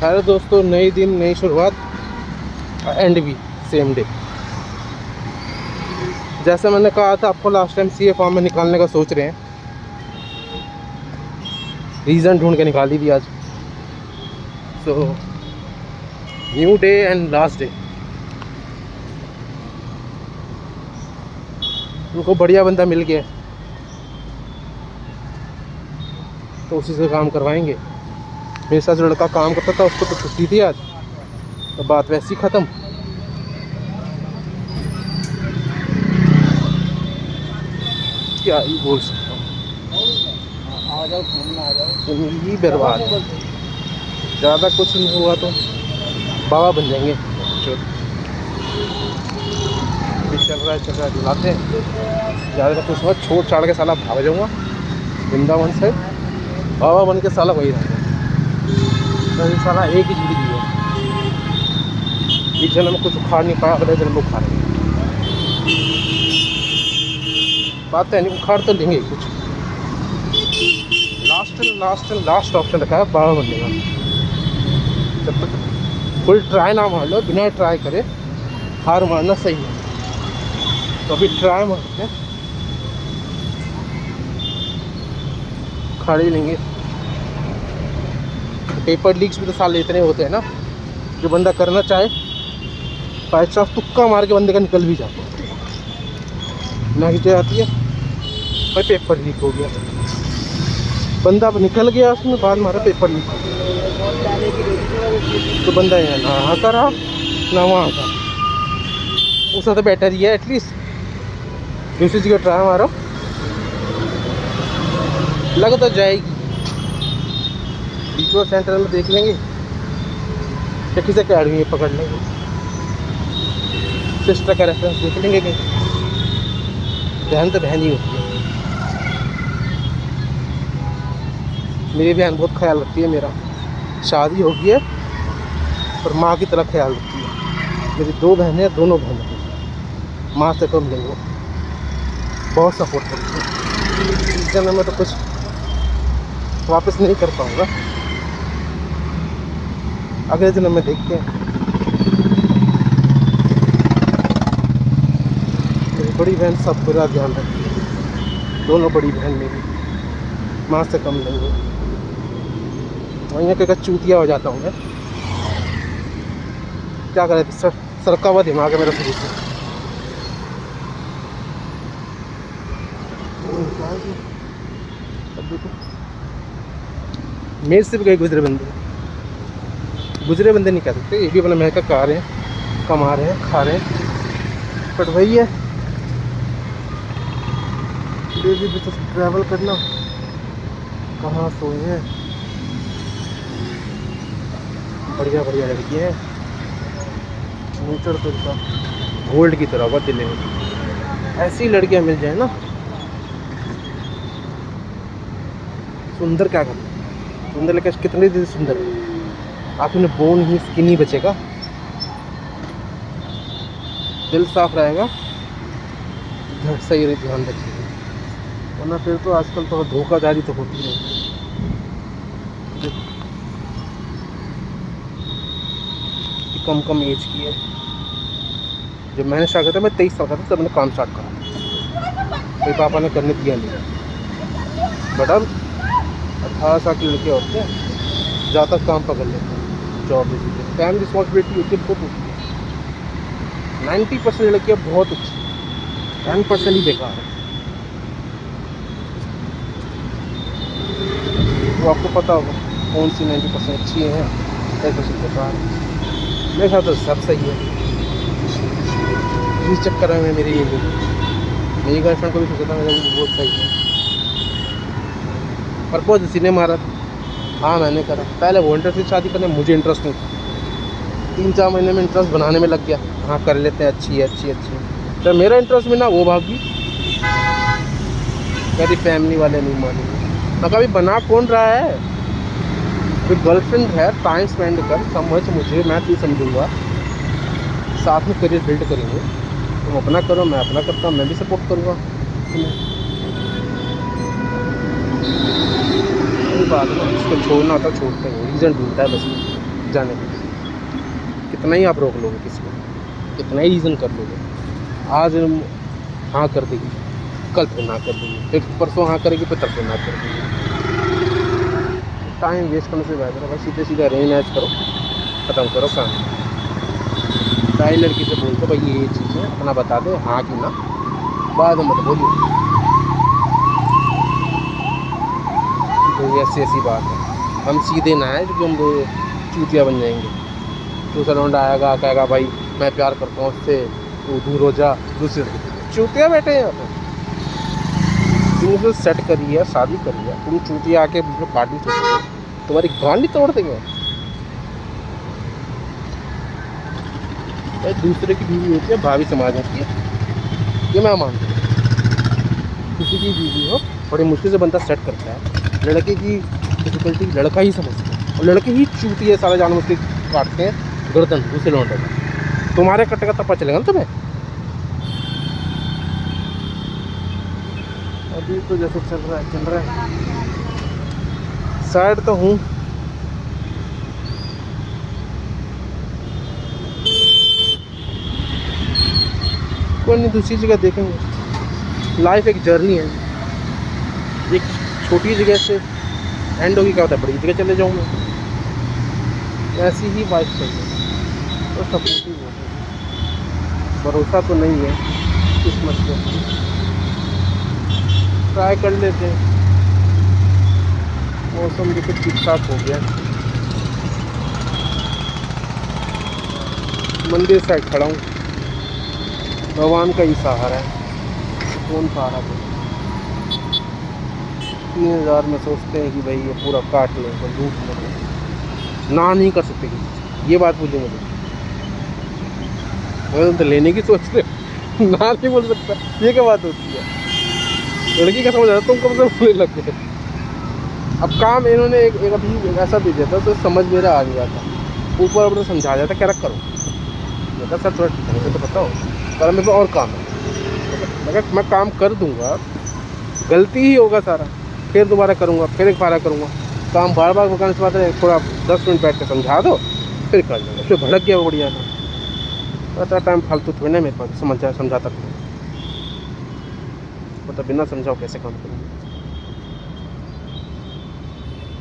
खैर दोस्तों, नई दिन नई शुरुआत, एंड भी सेम डे। जैसे मैंने कहा था आपको लास्ट टाइम, सीए फॉर्म में निकालने का सोच रहे हैं। रीज़न ढूंढ के निकाल ही दिया आज। So new day and last day. उनको बढ़िया बंदा मिल गया तो उसी से काम करवाएंगे। मेरे साथ जो लड़का काम करता था उसको तो छुट्टी थी आज, तो बात वैसी ख़त्म। क्या ही बोल सकता हूँ, आ जाओ घूमना, आ जाओ। जिंदगी बर्बाद। ज़्यादा कुछ नहीं हुआ तो बाबा बन जाएंगे। चल रहा है दिलाते हैं। ज़्यादा कुछ हुआ छोड़ छाड़ के साला भाग जाऊँगा वृंदावन से, बाबा बन के साला वही रहेगा। तो ये साला एक ही जिंदगी है, इस जन्म में कुछ उखाड़ नहीं पाया, अगले जन्म में उखाड़ेंगे। बात है नहीं, उखाड़ तो लेंगे कुछ। लास्ट ऑप्शन रखा है बाबा बनने का। जब तक फुल ट्राई ना मार लो, बिना ट्राई करे हार मारना सही है। तो अभी ट्राई मारते हैं, उखाड़ ही लेंगे। पेपर लीक्स भी तो साल इतने होते हैं ना, जो बंदा करना चाहे बाई चांस तुक्का मार के बंदे का निकल भी जाता है ना, खींच जाती है भाई पेपर लीक हो गया, बंदा अब निकल गया उसमें, बाद मारा पेपर लीक हो गया, तो बंदा यहाँ ना यहाँ का रहा ना वहाँ का। उससे तो बेटर ही है एटलीस्ट दूसरी जगह ट्राई मारो, लग तो जाएगी। डिप्लो सेंटर में देख लेंगे या किसी अकेडमी में पकड़ लेंगे, सिस्टर का रेफरेंस देख लेंगे कहीं। बहन तो बहन ही होती है। मेरी बहन बहुत ख्याल रखती है मेरा, शादी हो गई है पर माँ की तरह ख्याल रखती है। मेरी 2 बहनें हैं, दोनों बहनें माँ से कम नहीं, वो बहुत सपोर्ट करती है। इस जन्म में तो कुछ वापस नहीं कर पाऊँगा, अगले जन्म में देखते हैं। मेरी बड़ी बहन सब पूरा ध्यान रखती है, दोनों बड़ी बहन मेरी माँ से कम नहीं है। वहीं के चूतिया हो जाता हूँ मैं, क्या करें, सरका हुआ दिमाग है मेरा शुरू से। मेरे से भी कई गुजरे बंदे नहीं कह सकते, ये भी अपना महंगा खा रहे हैं, कमा रहे हैं, खा रहे हैं, बट वही है डेली भी तो ट्रैवल करना। कहाँ सोए हैं बढ़िया बढ़िया लड़कियाँ हैं, नेचर तो इनका गोल्ड की तरह बहुत दिले में। ऐसी लड़कियाँ मिल जाए ना, सुंदर क्या करना, सुंदर लेकर कितने दिन सुंदर है, आप उन्हें बोन ही स्किनी बचेगा, दिल साफ रहेगा, सही रहे, ध्यान रखिएगा। वरना फिर तो आजकल तो धोखाधड़ी तो होती है। कम एज की है। जब मैंने स्टार्ट किया था, मैं 23 साल का था, तब मैंने काम स्टार्ट करा, मेरे पापा ने करने दिया नहीं। बट अब 18 साल की लड़कियाँ होती हैं, ज़्यादा काम पकड़ लेते हैं, जॉब बेसिस पे फैमिली रिस्पॉन्सिबिलिटी होती है, बहुत होती है। 90% लड़कियाँ बहुत अच्छी, 10% ही बेकार है। तो आपको पता होगा कौन सी 90% अच्छी हैं, 10% बेकार है। मेरे ख्याल तो सब सही है। इस चक्कर में मेरी मेरी गर्लफ्रेंड को भी सोचा था मेरा वो बहुत सही है। प्रपोज इसी ने मारा था, हाँ मैंने करा। पहले वो इंटरेस्ट थी शादी करने, मुझे इंटरेस्ट नहीं था। 3-4 महीने में इंटरेस्ट बनाने में लग गया, हाँ कर लेते हैं, अच्छी है। जब मेरा इंटरेस्ट में ना वो भागी, मेरी फैमिली वाले नहीं मानेंगे। मैं कभी बना कौन रहा है, कोई गर्लफ्रेंड है, टाइम स्पेंड कर, समझ मुझे, मैं तुझे समझूंगा, साथ में करियर बिल्ड करेंगे। तुम अपना करो, मैं अपना करता हूँ, मैं भी सपोर्ट करूँगा। कोई बात नहीं, इसको छोड़ना होता छोड़ते हैं, रीज़न ढूंढता है बस। जाने के लिए। कितना ही आप रोक लोगे किसी को, कितना ही रीज़न कर लोगे। आज हाँ कर देगी, कल फिर ना कर देगी, फिर परसों हाँ करेगी, फिर तरसों ना कर देगी। टाइम वेस्ट करने से बेहतर है भाई सीधे सीधे अरेंज मैच करो, ख़त्म करो काम। सारी लड़की से बोल दो भाई ये चीज़ है, अपना बता दे हाँ कि ना, बाद में मत बोलिए तो ऐसी बात है। हम सीधे ना आए क्योंकि हम चूतिया बन जाएंगे। दूसरा लौंडा आएगा कहेगा भाई मैं प्यार करता हूँ उससे, तू दूर हो जा, दूसरे चूतिया बैठे हैं। तुमसे सेट करी है, शादी करी है, तुम चूतिया आके बिल्कुल पार्टी सोचोगे, तुम्हारी गांड तोड़ देंगे। दूसरे की बीवी होती है भाभी समाज होती है, ये मैं मानता हूँ। किसी की बीवी हो बड़ी मुश्किल से बंदा सेट करता है। लड़के की डिफिकल्टी लड़का ही समझता है, और लड़के ही चूती है सारे जानवर के काटते हैं गर्दन दूसरे लौंडे का। तुम्हारे कट्टे का तप्पा चलेगा ना तुम्हें। अभी तो जैसे चल रहा है सैड तो हूँ। कोई नहीं, दूसरी जगह देखेंगे। लाइफ एक जर्नी है, एक छोटी जगह से एंड होगी क्या होता है, बड़ी जगह चले जाऊँ मैं। ऐसी ही वाइफ चाहिए तो सपोर्टिव हो। भरोसा तो नहीं है किस्मत पे, ट्राई कर लेते हैं। मौसम भी कुछ ठीक ठाक हो गया। मंदिर साइड खड़ा हूँ, भगवान का ही सहारा है, कौन सहारा दे। 3000 में सोचते हैं कि भाई ये पूरा काट लें तो लूट लें, ना नहीं कर सकते किसी, ये बात पूछे मुझे। मैं तो लेने की सोच रहे ना नहीं बोल सकता, ये क्या बात होती है। लड़की का समझ आता, तुम कब से बोलने लग गए। अब काम इन्होंने एक अभी ऐसा दे दिया था तो समझ मेरा आ गया था, ऊपर ऊपर समझा जाता क्या रख करो। मैं सर थोड़ा ढंग से तो बताओ, पर मेरे को और काम है। मैं काम कर दूंगा, गलती ही होगा सारा, फिर दोबारा करूँगा, फिर एक बार करूँगा। काम बार बार करने से बात है, थोड़ा 10 मिनट बैठ कर समझा दो, फिर कर लेंगे। फिर भड़क गया वो बढ़िया था, इतना टाइम फालतू थोड़ी ना मेरे पास समझाता था। मतलब बिना समझाओ कैसे काम करूँगा।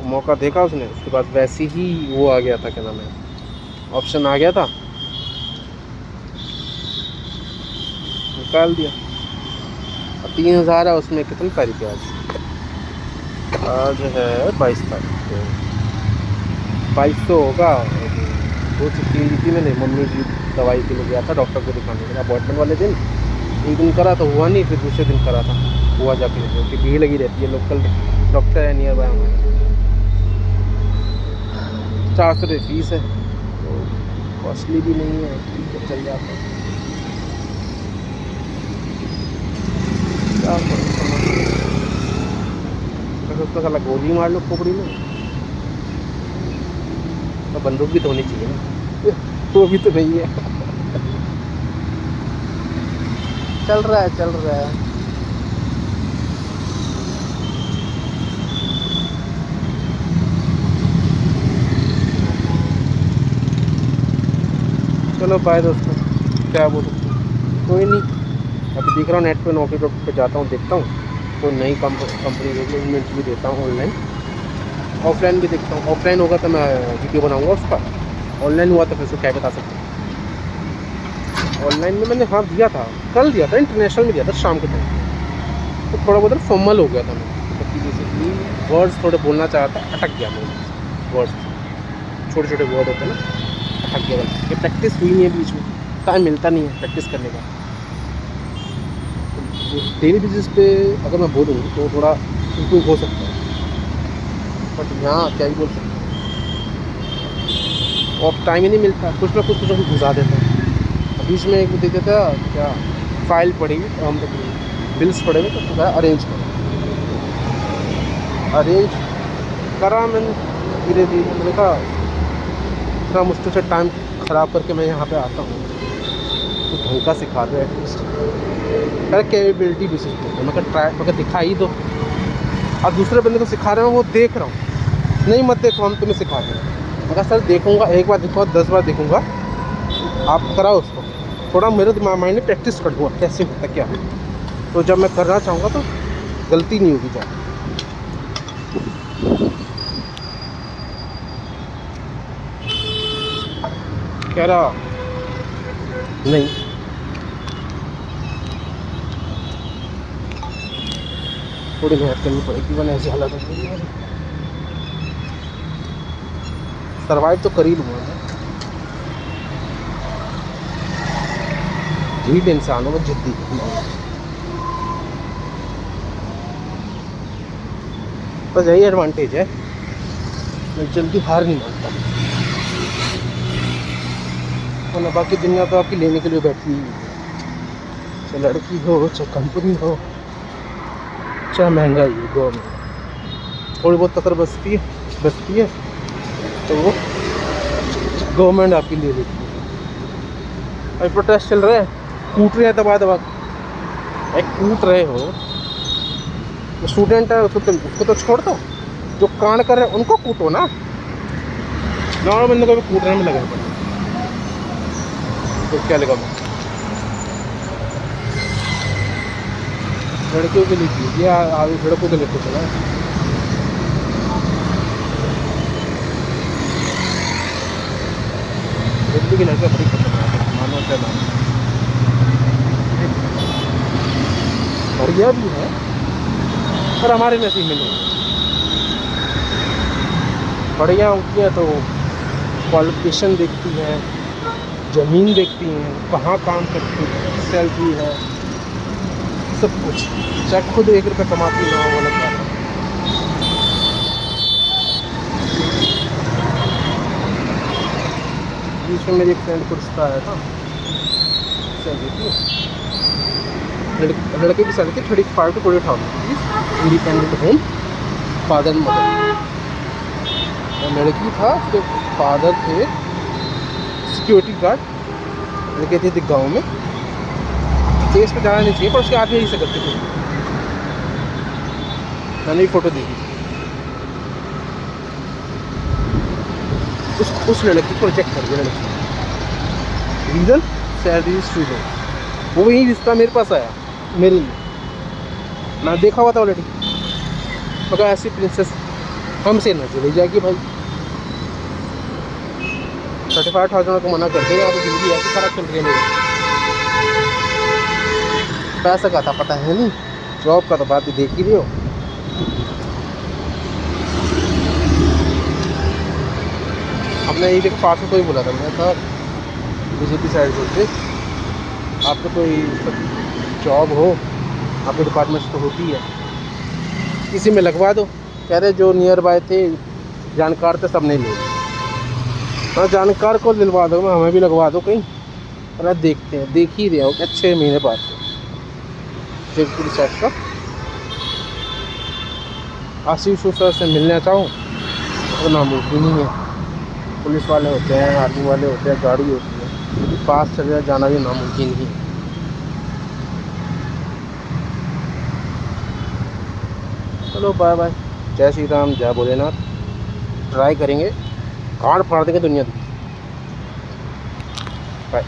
मौका देखा उसने, उसके बाद वैसे ही वो आ गया था, क्या नाम है, ऑप्शन आ गया था, निकाल दिया। 3000 है उसमें। कितनी तारीख है आज है 22 तारीख को। 2200 होगा। 2 छुट्टी ली थी मैंने, मम्मी की दवाई के लिए गया था डॉक्टर को दिखाने के लिए, अपॉइंटमेंट वाले दिन। एक दिन करा तो हुआ नहीं, फिर दूसरे दिन करा था, हुआ जाके, क्योंकि भीड़ लगी रहती है। लोकल डॉक्टर है नियर बाय हमारे, 400 रुपये फीस है, तो कॉस्टली भी नहीं है, ठीक है चल जाता है। क्या करूँ, उसका साला गोली मार लो खोपड़ी में, तो बंदूक भी तो होनी चाहिए ना, वो भी तो नहीं है। चल रहा है। चलो बाय दोस्तों, क्या बोलूँ, कोई नहीं। अभी देख रहा हूँ नेट पे, नौकरी पे जाता हूँ, देखता हूँ कोई नई कंपनी में इंटरव्यू देता हूँ। ऑनलाइन ऑफलाइन भी देखता हूँ। ऑफलाइन होगा तो मैं वीडियो बनाऊँगा उसका, ऑनलाइन हुआ तो फिर उसको क्या बता सकते हैं। ऑनलाइन में मैंने हाँ दिया था, कल दिया था, इंटरनेशनल में दिया था शाम के टाइम, तो थोड़ा बहुत फॉर्मल हो गया था मैं, मतलब बेसिकली वर्ड्स थोड़े बोलना चाहा था, अटक गया मेरे वर्ड्स, छोटे छोटे वर्ड होते हैं ना, अटक गया। ये प्रैक्टिस हुई नहीं है, बीच में टाइम मिलता नहीं है प्रैक्टिस करने का। डेली बेसिस पे अगर मैं बोलूँ तो थोड़ा इम्प्रूव हो सकता है, बट यहाँ क्या ही बोल सकते हैं, और टाइम ही नहीं मिलता, कुछ ना कुछ घुसा देता है। बीच में एक दे देता है क्या, फाइल पड़ेगी तो हम बिल्स पड़ेंगे तो क्या अरेंज करा मैंने धीरे धीरे। मैंने कहा इतना मुश्किल से टाइम ख़राब करके मैं यहाँ पे आता हूँ, तो ढंग का सिखा दो एटलीस्ट, अरे कैपेबिलिटी बेसिस पे। मैं ट्राई मगर दिखा ही दो। अब दूसरे बंदे को सिखा रहे हो, वो देख रहा हूँ, नहीं मत देखो, हम तुम्हें सिखा दें, मैं कहा सर देखूंगा, एक बार देखूंगा 10 बार देखूंगा, आप कराओ उसको, थोड़ा मेरे दिमाग माइंड में प्रैक्टिस कर दूँगा कैसे होता क्या है, तो जब मैं करना चाहूँगा तो गलती नहीं होगी। जा कह रहा नहीं, थोड़ी मेहनत करनी पड़ेगी वरना ऐसी हालत होगी। सर्वाइव तो कर ही लूँगा मैं, ढीठ इंसान हो, वो जिद्दी। बस यही एडवांटेज है, मैं जल्दी हार नहीं मानता, वरना बाकी दुनिया तो आपकी लेने के लिए बैठी है, चाहे लड़की हो, चाहे कंपनी हो, चाहे महंगाई हो, गवर्नमेंट थोड़ी बहुत कतर बचती है तो वो गवर्नमेंट आपकी ले लेती है। अभी प्रोटेस्ट चल रहे हैं, कूट रहे हैं दबा दबा, भाई कूट रहे हो, स्टूडेंट है उसको तो छोड़ दो, जो कांड कर रहे हैं उनको कूटो ना, नॉर्मल बंदे को भी कूटने में लगा पड़ा तो क्या लगा। लड़कियों के लिए कीजिए, आगे लड़कों के लिए कुछ ना, दिल्ली की लड़कियाँ बड़ी खतरनाक है, मानो क्या मानो, बढ़िया भी है पर हमारे नसीब में नहीं। बढ़िया होती है तो क्वालिफिकेशन देखती हैं, ज़मीन देखती हैं, कहाँ काम करती है, सैलरी है, सब कुछ, चाहे खुद 1 रुपये कमाती ना हो, अलग बात है। बीच में मेरी एक फ्रेंड को रिश्ता आया था, सैलरी थी, लड़के की सैलरी थी 35 to 40,000, independent home, father mother, लड़की था, उसके फादर थे सिक्योरिटी गार्ड, लड़के थे गाँव में, देश पे जाना नहीं चाहिए पर उसके आदमी यही से करते थे, मैंने भी फोटो देखी। उस लड़की को रिजेक्ट कर दिया लड़की, रीज़न सैलरी स्टूडेंट, वो वही रिश्ता मेरे पास आया, मेरे लिए मैं देखा हुआ था ऑलरेडी, मगर ऐसी प्रिंसेस हमसे न चली जाएगी भाई, 35,000 को मना कर देगा, तो जिंदगी ऐसी खराब चल रही है मेरी। पैसा का था पता है नहीं, जॉब का तो बात भी देख ही रहे हो। हमने यही देखो, पास में कोई बोला था, मैं था बीजेपी साइड बोलते, आपको कोई जॉब हो आपके डिपार्टमेंट से तो होती है, किसी में लगवा दो, कह रहे जो नियर बाय थे जानकार थे सब नहीं ले, हाँ जानकार को दिलवा दो, मैं हमें भी लगवा दो कहीं, अरे देखते हैं, देख ही रहे हो क्या 6 महीने बाद जयपुर साइड का। आशीष सर से मिलना चाहूँ तो नामुमकिन नहीं है, पुलिस वाले होते हैं, आर्मी वाले होते हैं, गाड़ी होती है, पास चले जाना भी नामुमकिन ही है। चलो बाय बाय, जय श्री राम, जय भोलेनाथ, ट्राई करेंगे, कांड फाड़ देंगे दुनिया की। बाय।